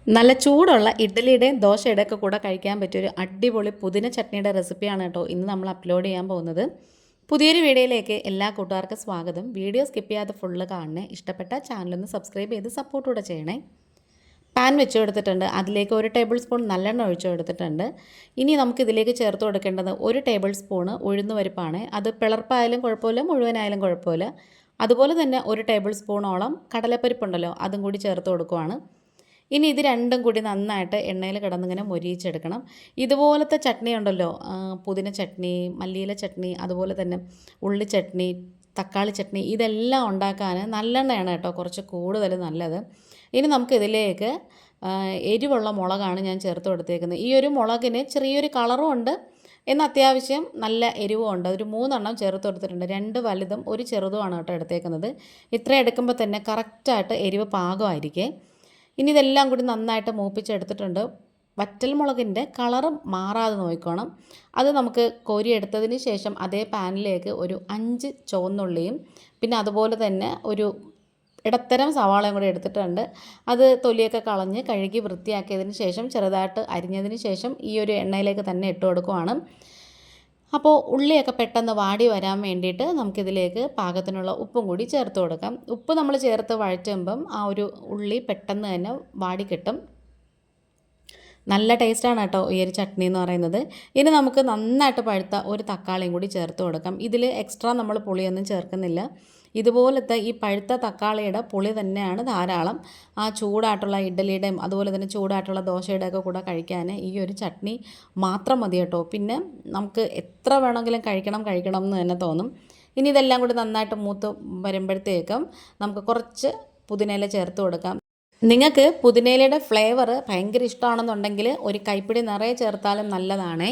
നല്ല ചൂടുള്ള ഇഡ്ഡലിയുടെയും ദോശയുടെയും ഒക്കെ കൂടെ കഴിക്കാൻ പറ്റിയൊരു അടിപൊളി പുതിന ചട്നിയുടെ റെസിപ്പിയാണ് കേട്ടോ ഇന്ന് നമ്മൾ അപ്ലോഡ് ചെയ്യാൻ പോകുന്നത്. പുതിയൊരു വീഡിയോയിലേക്ക് എല്ലാ കൂട്ടുകാർക്കും സ്വാഗതം. വീഡിയോ സ്കിപ്പ് ചെയ്യാതെ ഫുള്ള് കാണണേ. ഇഷ്ടപ്പെട്ട ചാനലൊന്ന് സബ്സ്ക്രൈബ് ചെയ്ത് സപ്പോർട്ട് കൂടെ ചെയ്യണേ. പാൻ വെച്ച് കൊടുത്തിട്ടുണ്ട്. അതിലേക്ക് 1 ടേബിൾ സ്പൂൺ നല്ലെണ്ണ ഒഴിച്ചു കൊടുത്തിട്ടുണ്ട്. ഇനി നമുക്കിതിലേക്ക് ചേർത്ത് കൊടുക്കേണ്ടത് 1 ടേബിൾ സ്പൂണ് ഉഴുന്ന് പരിപ്പാണ്. അത് പിളർപ്പായാലും കുഴപ്പമില്ല, മുഴുവനായാലും കുഴപ്പമില്ല. അതുപോലെ തന്നെ 1 ടേബിൾ സ്പൂണോളം കടലപ്പരിപ്പുണ്ടല്ലോ, അതും കൂടി ചേർത്ത് കൊടുക്കുവാണ്. ഇനി ഇത് രണ്ടും കൂടി നന്നായിട്ട് എണ്ണയിൽ കിടന്നിങ്ങനെ മൊരിയിച്ചെടുക്കണം. ഇതുപോലത്തെ ചട്നി ഉണ്ടല്ലോ, പുതിന ചട്നി, മല്ലിയില ചട്നി, അതുപോലെ തന്നെ ഉള്ളി ചട്നി, തക്കാളി ചട്നി, ഇതെല്ലാം ഉണ്ടാക്കാൻ നല്ലെണ്ണയാണ് കേട്ടോ കുറച്ച് കൂടുതൽ നല്ലത്. ഇനി നമുക്കിതിലേക്ക് എരിവുള്ള മുളകാണ് ഞാൻ ചേർത്ത് കൊടുത്തേക്കുന്നത്. ഈ ഒരു മുളകിന് ചെറിയൊരു കളറും ഉണ്ട്, എന്നാൽ അത്യാവശ്യം നല്ല എരിവും ഉണ്ട്. ഒരു 3 എണ്ണം ചേർത്ത് കൊടുത്തിട്ടുണ്ട്. 2 വലുതും 1 ചെറുതുമാണ് കേട്ടോ എടുത്തേക്കുന്നത്. ഇത്ര എടുക്കുമ്പോൾ തന്നെ കറക്റ്റായിട്ട് എരിവ് പാകമായിരിക്കും. ഇനി ഇതെല്ലാം കൂടി നന്നായിട്ട് മൂപ്പിച്ചെടുത്തിട്ടുണ്ട്. വറ്റൽ മുളകിൻ്റെ കളറ് മാറാതെ നോക്കണം. അത് നമുക്ക് കോരിയെടുത്തതിന് ശേഷം അതേ പാനിലേക്ക് ഒരു 5 ചുവന്നുള്ളിയും പിന്നെ അതുപോലെ തന്നെ ഒരു ഇടത്തരം സവാളയും കൂടി എടുത്തിട്ടുണ്ട്. അത് തൊലിയൊക്കെ കളഞ്ഞ് കഴുകി വൃത്തിയാക്കിയതിന് ശേഷം ചെറുതായിട്ട് അരിഞ്ഞതിന് ശേഷം ഈ ഒരു എണ്ണയിലേക്ക് തന്നെ ഇട്ട് കൊടുക്കുവാണ്. അപ്പോൾ ഉള്ളിയൊക്കെ പെട്ടെന്ന് വാടി വരാൻ വേണ്ടിയിട്ട് നമുക്കിതിലേക്ക് പാകത്തിനുള്ള ഉപ്പും കൂടി ചേർത്ത് കൊടുക്കാം. ഉപ്പ് നമ്മൾ ചേർത്ത് വഴറ്റുമ്പം ആ ഒരു ഉള്ളി പെട്ടെന്ന് തന്നെ വാടി കിട്ടും. നല്ല ടേസ്റ്റാണ് കേട്ടോ ഈ ഒരു ചട്നി എന്ന് പറയുന്നത്. ഇനി നമുക്ക് നന്നായിട്ട് പഴുത്ത ഒരു തക്കാളിയും കൂടി ചേർത്ത് കൊടുക്കാം. ഇതിൽ എക്സ്ട്രാ നമ്മൾ പുളിയൊന്നും ചേർക്കുന്നില്ല. ഇതുപോലത്തെ ഈ പഴുത്ത തക്കാളിയുടെ പുളി തന്നെയാണ് ധാരാളം. ആ ചൂടായിട്ടുള്ള ഇഡ്ഡലിയുടെയും അതുപോലെ തന്നെ ചൂടായിട്ടുള്ള ദോശയുടെയൊക്കെ കൂടെ കഴിക്കാൻ ഈ ഒരു ചട്നി മാത്രം മതി കേട്ടോ. പിന്നെ നമുക്ക് എത്ര വേണമെങ്കിലും കഴിക്കണം എന്ന് തന്നെ തോന്നും. ഇനി ഇതെല്ലാം കൂടി നന്നായിട്ട് മൂത്ത് വരുമ്പോഴത്തേക്കും നമുക്ക് കുറച്ച് പുതിനയില ചേർത്ത് കൊടുക്കാം. നിങ്ങൾക്ക് പുതിനയിലയുടെ ഫ്ലേവർ ഭയങ്കര ഇഷ്ടമാണെന്നുണ്ടെങ്കിൽ ഒരു കൈപ്പിടി നിറയെ ചേർത്താലും നല്ലതാണേ.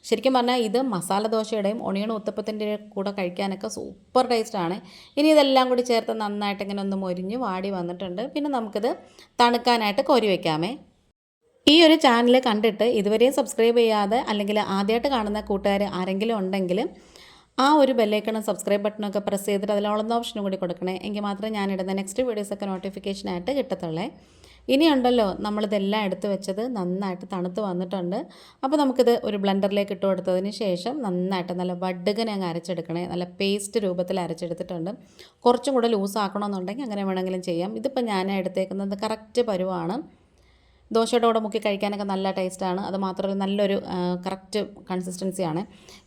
ശരിക്കും പറഞ്ഞാൽ ഇത് മസാല ദോശയുടെയും ഒണിയൺ ഉത്തപ്പത്തിൻ്റെ കൂടെ കഴിക്കാനൊക്കെ സൂപ്പർ ടേസ്റ്റാണ്. ഇനി ഇതെല്ലാം കൂടി ചേർത്ത് നന്നായിട്ട് ഇങ്ങനെ ഒന്ന് മൊരിഞ്ഞ് വാടി വന്നിട്ടുണ്ട്. പിന്നെ നമുക്കിത് തണുക്കാനായിട്ട് കോരി വയ്ക്കാമേ. ഈ ഒരു ചാനൽ കണ്ടിട്ട് ഇതുവരെയും സബ്സ്ക്രൈബ് ചെയ്യാതെ അല്ലെങ്കിൽ ആദ്യമായിട്ട് കാണുന്ന കൂട്ടുകാർ ആരെങ്കിലും ഉണ്ടെങ്കിൽ ആ ഒരു ബെല്ലൈക്കണും സബ്സ്ക്രൈബ് ബട്ടണൊക്കെ പ്രസ് ചെയ്തിട്ട് അതിലുള്ള ഓപ്ഷനും കൂടി കൊടുക്കണേ. എങ്കിൽ മാത്രമേ ഞാനിടുന്ന നെക്സ്റ്റ് വീഡിയോസൊക്കെ നോട്ടിഫിക്കേഷനായിട്ട് കിട്ടത്തുള്ളേ. ഇനിയുണ്ടല്ലോ നമ്മളിതെല്ലാം എടുത്ത് വെച്ചത് നന്നായിട്ട് തണുത്ത് വന്നിട്ടുണ്ട്. അപ്പോൾ നമുക്കിത് ഒരു ബ്ലെൻഡറിലേക്ക് ഇട്ട് കൊടുത്തതിന് ശേഷം നന്നായിട്ട് നല്ല വടുകനെ അങ്ങ് അരച്ചെടുക്കണേ. നല്ല പേസ്റ്റ് രൂപത്തിൽ അരച്ചെടുത്തിട്ടുണ്ട്. കുറച്ചും കൂടെ ലൂസ് ആക്കണമെന്നുണ്ടെങ്കിൽ അങ്ങനെ വേണമെങ്കിലും ചെയ്യാം. ഇതിപ്പോൾ ഞാൻ എടുത്തേക്കുന്നത് കറക്റ്റ് പരുവാണ്. ദോശയുടെ കൂടെ മുക്കി കഴിക്കാനൊക്കെ നല്ല ടേസ്റ്റാണ്. അത് മാത്രമല്ല നല്ലൊരു കറക്റ്റ് കൺസിസ്റ്റൻസിയാണ്.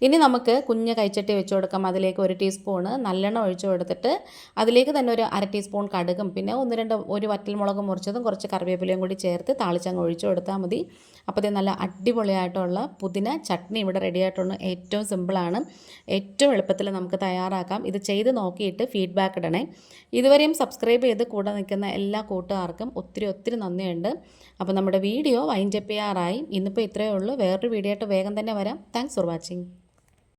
ഇനി നമുക്ക് കുഞ്ഞ് കൈച്ചട്ടി വെച്ച് കൊടുക്കാം. അതിലേക്ക് 1 ടീസ്പൂണ് നല്ലെണ്ണ ഒഴിച്ചു കൊടുത്തിട്ട് അതിലേക്ക് തന്നെ ഒരു 1/2 ടീസ്പൂൺ കടുകും പിന്നെ 1 വറ്റൽമുളക് മുറിച്ചതും കുറച്ച് കറിവേപ്പിലയും കൂടി ചേർത്ത് താളിച്ചങ്ങ് ഒഴിച്ചു കൊടുത്താൽ മതി. അപ്പോൾ ഇത് നല്ല അടിപൊളിയായിട്ടുള്ള പുതിന ചട്നി ഇവിടെ റെഡി ആയിട്ടുണ്ട്. ഏറ്റവും സിമ്പിളാണ്, ഏറ്റവും എളുപ്പത്തിൽ നമുക്ക് തയ്യാറാക്കാം. ഇത് ചെയ്ത് നോക്കിയിട്ട് ഫീഡ്ബാക്ക് ഇടണേ. ഇതുവരെയും സബ്സ്ക്രൈബ് ചെയ്ത് കൂടെ നിൽക്കുന്ന എല്ലാ കൂട്ടുകാർക്കും ഒത്തിരി നന്ദിയുണ്ട്. അപ്പോൾ നമ്മുടെ വീഡിയോ വൈൻഡപ്പ് ചെയ്യാറായി. ഇന്നിപ്പോൾ ഇത്രയേ ഉള്ളൂ. വേറൊരു വീഡിയോ ആയിട്ട് വേഗം തന്നെ വരാം. Thanks for watching.